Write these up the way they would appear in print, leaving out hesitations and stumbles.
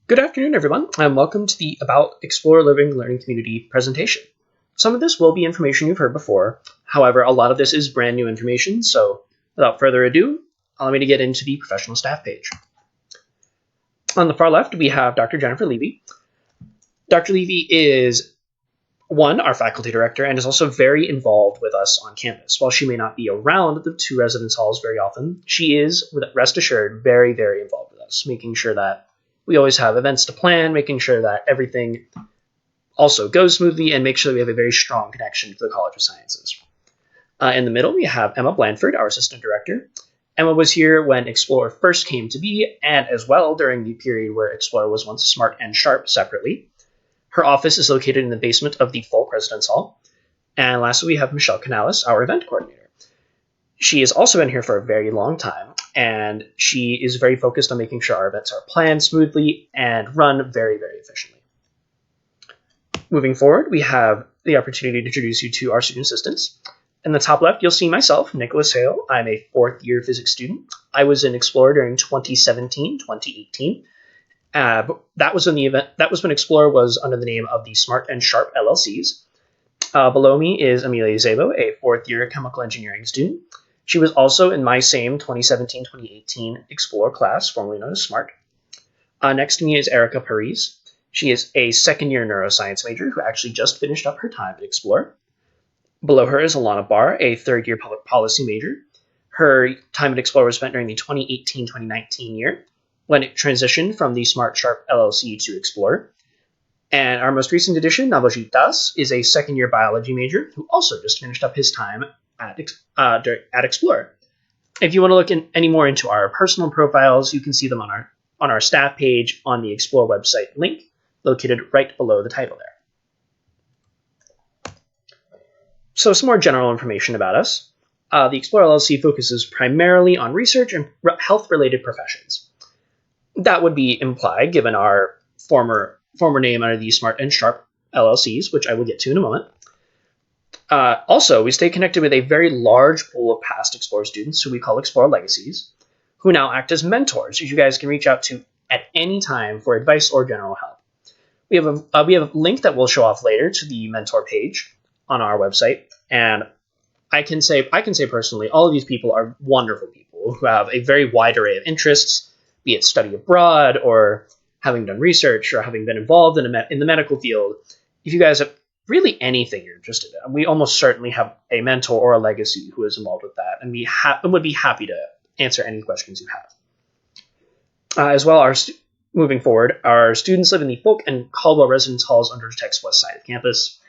Good afternoon, everyone, and welcome to the About Explore Living Learning Community presentation. Some of this will be information you've heard before. However, a lot of this is brand new information, so without further ado, allow me to get into the professional staff page. On the far left, we have Dr. Jennifer Levy. Dr. Levy is, our faculty director, and is also very involved with us on campus. While she may not be around the two residence halls very often, she is, rest assured, very, very involved with us, making sure that we always have events to plan, making sure that everything also goes smoothly, and make sure that we have a very strong connection to the College of Sciences. In the middle, we have Emma Blandford, our assistant director. Emma was here when Explore first came to be, and as well during the period where Explore was once Smart and Sharp separately. Her office is located in the basement of the Folk Residence Hall. And lastly, we have Michelle Canales, our event coordinator. She has also been here for a very long time, and she is very focused on making sure our events are planned smoothly and run very, very efficiently. Moving forward, we have the opportunity to introduce you to our student assistants. In the top left, you'll see myself, Nicholas Hale. I'm a fourth-year physics student. I was in Explorer during 2017-2018. That was when Explorer was under the name of the Smart and Sharp LLCs. Below me is Amelia Zabo, a fourth-year chemical engineering student. She was also in my same 2017-2018 Explore class, formerly known as SMART. Next to me is Erica Paris. She is a second-year neuroscience major who actually just finished up her time at Explore. Below her is Alana Barr, a third-year public policy major. Her time at Explore was spent during the 2018-2019 year, when it transitioned from the Smart Sharp LLC to Explore. And our most recent addition, Navajit Das, is a second-year biology major who also just finished up his time at Explore. If you want to look any more into our personal profiles, you can see them on our staff page on the Explore website link, located right below the title there. So some more general information about us. The Explore LLC focuses primarily on research and health-related professions. That would be implied given our former name under the Smart and Sharp LLCs, which I will get to in a moment. Also, we stay connected with a very large pool of past Explore students who we call Explore Legacies, who now act as mentors, which you guys can reach out to at any time for advice or general help. We have a link that we'll show off later to the mentor page on our website, and I can say personally, all of these people are wonderful people who have a very wide array of interests, be it study abroad or having done research or having been involved in the medical field. If you guys have really anything you're interested in, we almost certainly have a mentor or a legacy who is involved with that, and would be happy to answer any questions you have. As well, moving forward, our students live in the Folk and Caldwell residence halls under the Tech's west side of campus.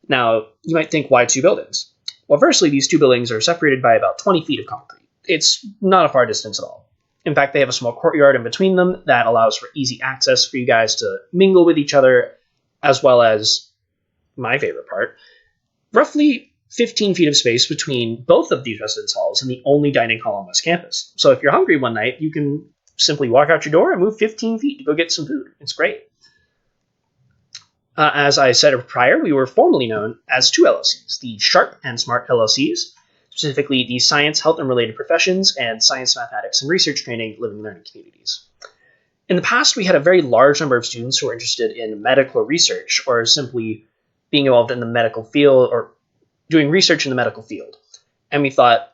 Now, you might think, why two buildings? Well, firstly, these two buildings are separated by about 20 feet of concrete. It's not a far distance at all. In fact, they have a small courtyard in between them that allows for easy access for you guys to mingle with each other, as well as, my favorite part, roughly 15 feet of space between both of these residence halls and the only dining hall on West Campus. So if you're hungry one night, you can simply walk out your door and move 15 feet to go get some food. It's great. As I said prior, we were formerly known as two LLCs, the Sharp and Smart LLCs, specifically the Science, Health, and Related Professions and Science, Mathematics, and Research Training Living Learning Communities. In the past, we had a very large number of students who were interested in medical research or simply being involved in the medical field or doing research in the medical field. And we thought,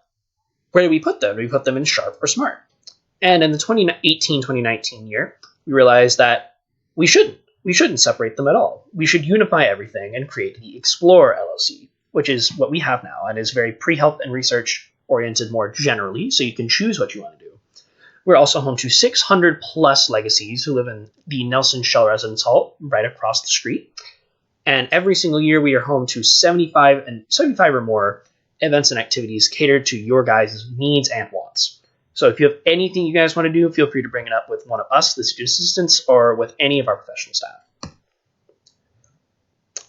where do we put them? Do we put them in Sharp or Smart? And in the 2018-2019 year, we realized that we shouldn't separate them at all. We should unify everything and create the Explore LLC, which is what we have now and is very pre-health and research oriented more generally, so you can choose what you want to do. We're also home to 600 plus legacies who live in the Nelson Shell Residence Hall right across the street. And every single year we are home to 75 or more events and activities catered to your guys' needs and wants. So if you have anything you guys want to do, feel free to bring it up with one of us, the student assistants, or with any of our professional staff.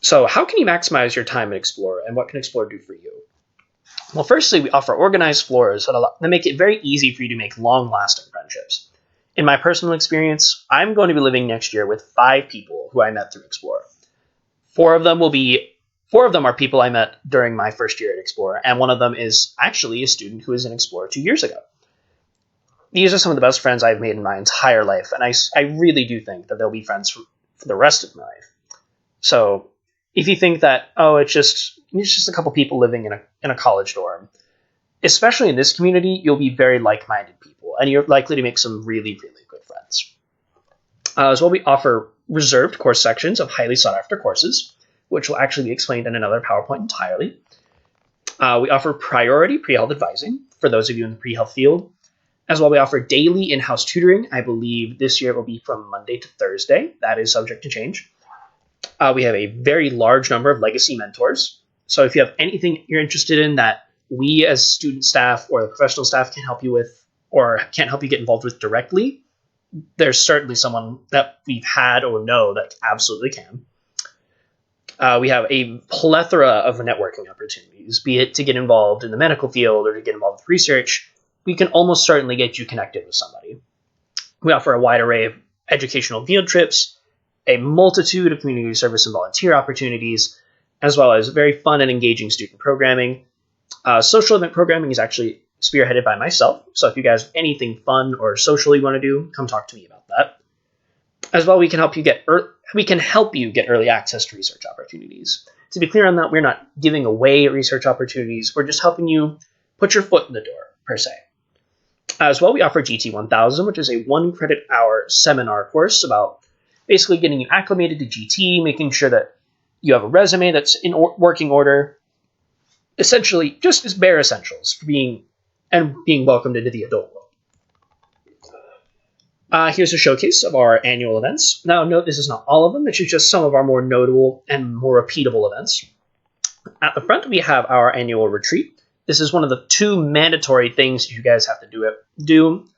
So how can you maximize your time at Explore, and what can Explore do for you? Well, firstly, we offer organized floors that make it very easy for you to make long-lasting friendships. In my personal experience, I'm going to be living next year with 5 people who I met through Explore. 4 of them are people I met during my first year at Explore, and one of them is actually a student who was in Explore 2 years ago. these are some of the best friends I've made in my entire life, and I really do think that they'll be friends for the rest of my life. So if you think that, oh, it's just a couple people living in a college dorm, especially in this community, you'll be very like-minded people, and you're likely to make some really, really good friends. As well, we offer reserved course sections of highly sought-after courses, which will actually be explained in another PowerPoint entirely. We offer priority pre-health advising for those of you in the pre-health field. As well, we offer daily in-house tutoring. I believe this year it will be from Monday to Thursday. That is subject to change. We have a very large number of legacy mentors. So if you have anything you're interested in that we as student staff or the professional staff can help you with or can't help you get involved with directly, there's certainly someone that we've had or know that absolutely can. We have a plethora of networking opportunities, be it to get involved in the medical field or to get involved with research. We can almost certainly get you connected with somebody. We offer a wide array of educational field trips, a multitude of community service and volunteer opportunities, as well as very fun and engaging student programming. Social event programming is actually spearheaded by myself, so if you guys have anything fun or social you want to do, come talk to me about that. As well, we can help you get early access to research opportunities. To be clear on that, we're not giving away research opportunities. We're just helping you put your foot in the door, per se. As well, we offer GT 1000, which is a 1 credit hour seminar course about basically getting you acclimated to GT, making sure that you have a resume that's in working order. Essentially, just as bare essentials for being welcomed into the adult world. Here's a showcase of our annual events. Now, note this is not all of them. This is just some of our more notable and more repeatable events. At the front, we have our annual retreat. This is one of the 2 mandatory things you guys have to do.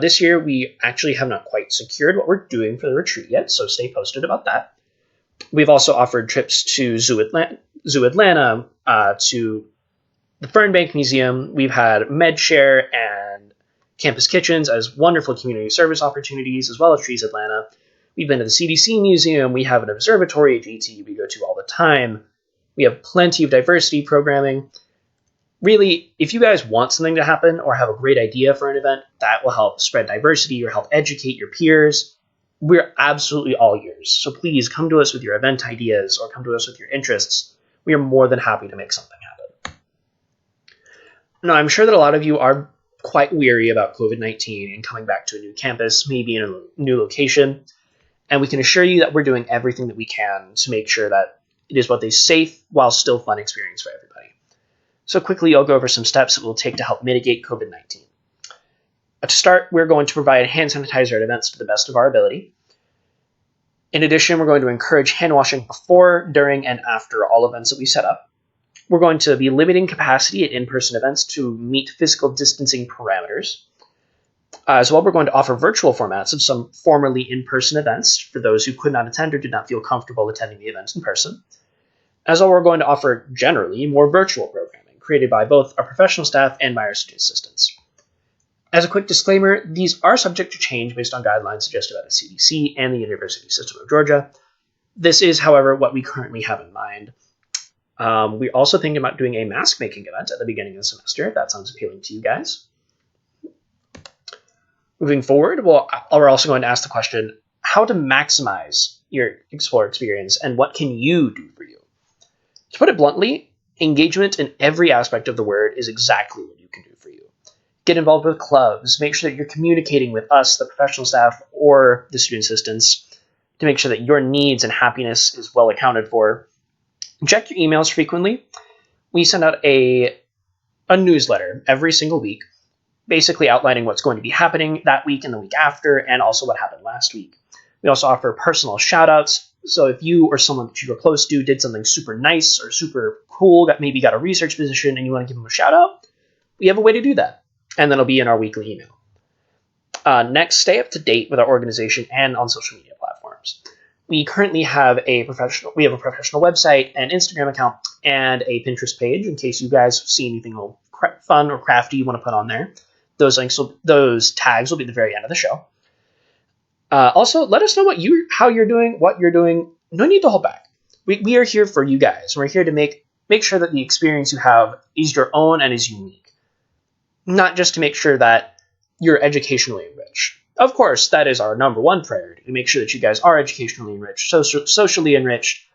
This year, we actually have not quite secured what we're doing for the retreat yet, so stay posted about that. We've also offered trips to Zoo Atlanta, to the Fernbank Museum. We've had MedShare and Campus Kitchens as wonderful community service opportunities, as well as Trees Atlanta. We've been to the CDC Museum. We have an observatory at GT we go to all the time. We have plenty of diversity programming. Really, if you guys want something to happen or have a great idea for an event that will help spread diversity or help educate your peers, we're absolutely all ears. So please come to us with your event ideas or come to us with your interests. We are more than happy to make something happen. Now, I'm sure that a lot of you are quite weary about COVID-19 and coming back to a new campus, maybe in a new location. And we can assure you that we're doing everything that we can to make sure that it is both a safe while still fun experience for everybody. So quickly, I'll go over some steps that we'll take to help mitigate COVID-19. To start, we're going to provide hand sanitizer at events to the best of our ability. In addition, we're going to encourage hand washing before, during, and after all events that we set up. We're going to be limiting capacity at in-person events to meet physical distancing parameters. As well, we're going to offer virtual formats of some formerly in-person events for those who could not attend or did not feel comfortable attending the events in person. As well, we're going to offer generally more virtual programming created by both our professional staff and by our student assistants. As a quick disclaimer, these are subject to change based on guidelines suggested by the CDC and the University System of Georgia. This is, however, what we currently have in mind. We're also thinking about doing a mask-making event at the beginning of the semester, if that sounds appealing to you guys. Moving forward, we're also going to ask the question, how to maximize your Explore experience and what can you do for you? To put it bluntly, engagement in every aspect of the word is exactly what you can do for you. Get involved with clubs, make sure that you're communicating with us, the professional staff, or the student assistants to make sure that your needs and happiness is well accounted for. Check your emails frequently. We send out a newsletter every single week, basically outlining what's going to be happening that week and the week after, and also what happened last week. We also offer personal shout-outs. So if you or someone that you were close to did something super nice or super cool, that maybe got a research position and you want to give them a shout-out, we have a way to do that. And that'll be in our weekly email. Next, stay up to date with our organization and on social media platforms. We currently have a professional website, an Instagram account, and a Pinterest page in case you guys see anything fun or crafty you want to put on there. Those tags will be at the very end of the show. Also, let us know how you're doing, what you're doing. No need to hold back. We are here for you guys. We're here to make sure that the experience you have is your own and is unique. Not just to make sure that you're educationally enriched. Of course, that is our number one priority, to make sure that you guys are educationally enriched, socially enriched,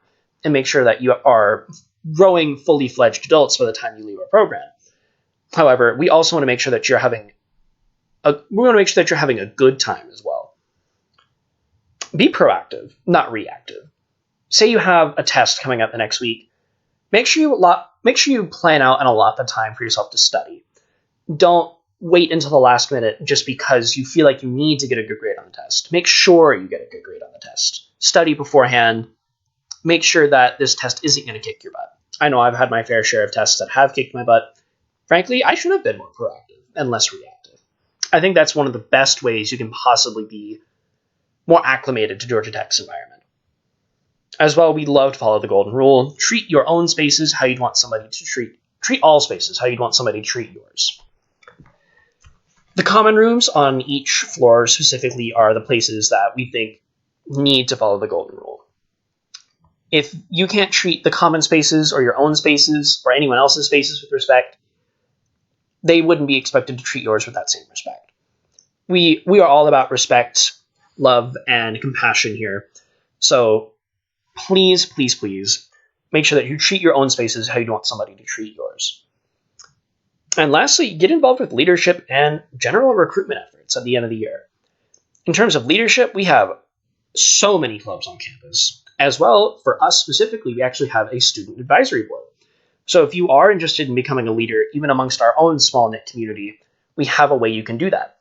and make sure that you are growing fully fledged adults by the time you leave our program. However, we also want to make sure that you're having a good time as well. Be proactive, not reactive. Say you have a test coming up the next week. Make sure you plan out and allot the time for yourself to study. Don't wait until the last minute just because you feel like you need to get a good grade on the test. Make sure you get a good grade on the test. Study beforehand. Make sure that this test isn't going to kick your butt. I know I've had my fair share of tests that have kicked my butt. Frankly, I should have been more proactive and less reactive. I think that's one of the best ways you can possibly be more acclimated to Georgia Tech's environment. As well, we love to follow the golden rule. Treat your own spaces how you'd want somebody to treat all spaces how you'd want somebody to treat yours. The common rooms on each floor specifically are the places that we think need to follow the golden rule. If you can't treat the common spaces or your own spaces or anyone else's spaces with respect, they wouldn't be expected to treat yours with that same respect. We are all about respect, love, and compassion here. So please, please, please make sure that you treat your own spaces how you'd want somebody to treat yours. And lastly, get involved with leadership and general recruitment efforts at the end of the year. In terms of leadership, we have so many clubs on campus. As well, for us specifically, we actually have a student advisory board. So if you are interested in becoming a leader, even amongst our own small-knit community, we have a way you can do that.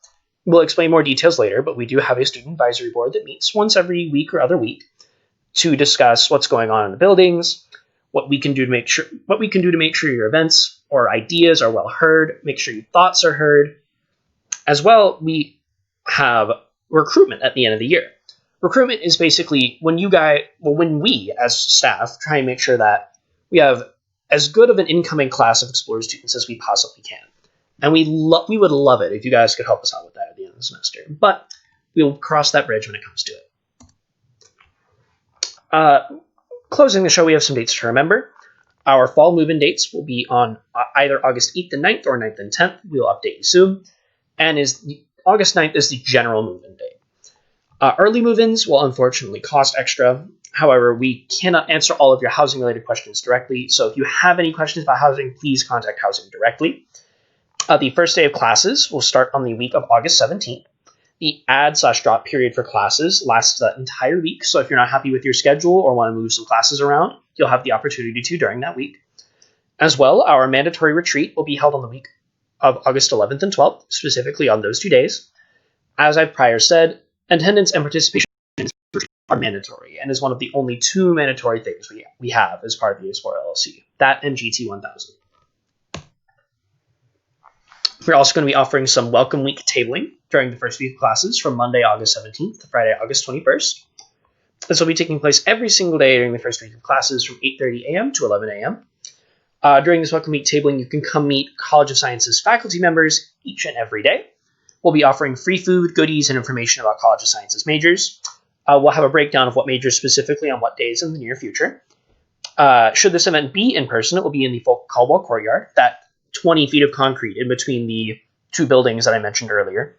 We'll explain more details later, but we do have a student advisory board that meets once every week or other week to discuss what's going on in the buildings, what we can do to make sure your events or ideas are well heard, make sure your thoughts are heard. As well, we have recruitment at the end of the year. Recruitment is basically when we as staff try and make sure that we have as good of an incoming class of Explorer students as we possibly can. And we would love it if you guys could help us out with that at the end of the semester. But we'll cross that bridge when it comes to it. Closing the show, we have some dates to remember. Our fall move-in dates will be on either August 8th and 9th or 9th and 10th. We'll update you soon. And August 9th is the general move-in date. Early move-ins will unfortunately cost extra. However, we cannot answer all of your housing-related questions directly. So if you have any questions about housing, please contact housing directly. The first day of classes will start on the week of August 17th. The add/drop period for classes lasts that entire week, so if you're not happy with your schedule or want to move some classes around, you'll have the opportunity to during that week. As well, our mandatory retreat will be held on the week of August 11th and 12th, specifically on those 2 days. As I've prior said, attendance and participation are mandatory, and is one of the only 2 mandatory things we have as part of the Explore LLC, that and GT 1000. We're also going to be offering some welcome week tabling during the first week of classes from Monday, August 17th to Friday, August 21st. This will be taking place every single day during the first week of classes from 8:30 a.m. to 11 a.m. During this welcome week tabling, you can come meet College of Sciences faculty members each and every day. We'll be offering free food, goodies, and information about College of Sciences majors. We'll have a breakdown of what majors specifically on what days in the near future. Should this event be in person, it will be in the Folk Caldwell Courtyard, that 20 feet of concrete in between the 2 buildings that I mentioned earlier.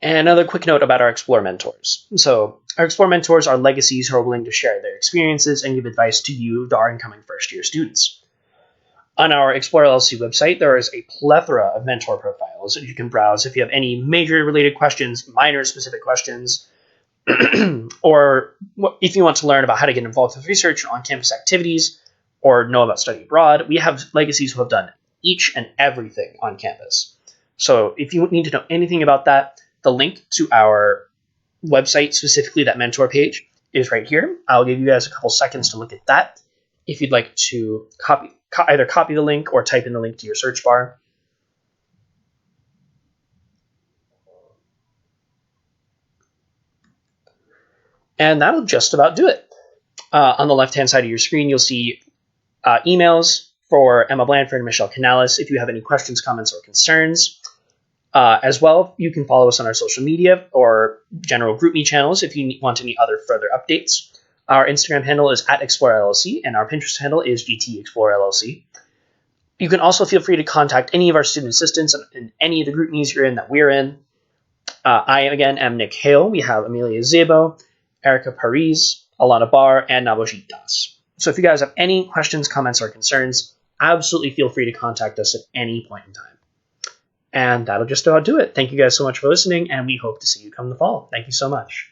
And another quick note about our Explore Mentors. So, our Explore Mentors are legacies who are willing to share their experiences and give advice to you, our incoming first-year students. On our Explore LLC website, there is a plethora of mentor profiles that you can browse if you have any major-related questions, minor-specific questions, or if you want to learn about how to get involved with research or on-campus activities, or know about study abroad. We have legacies who have done each and everything on campus. So if you need to know anything about that, the link to our website, specifically that mentor page, is right here. I'll give you guys a couple seconds to look at that if you'd like to either copy the link or type in the link to your search bar. And that'll just about do it. On the left-hand side of your screen, you'll see emails for Emma Blanford and Michelle Canales if you have any questions, comments, or concerns. As well, you can follow us on our social media or general GroupMe channels if you want any other further updates. Our Instagram handle is @ExploreLLC, and our Pinterest handle is GT Explore LLC. You can also feel free to contact any of our student assistants in any of the group meetings you're in that we're in. I, again, am Nick Hale. We have Amelia Zebo, Erica Paris, Alana Barr, and Nabojit Das. So if you guys have any questions, comments, or concerns, absolutely feel free to contact us at any point in time. And that'll just about do it. Thank you guys so much for listening, and we hope to see you come the fall. Thank you so much.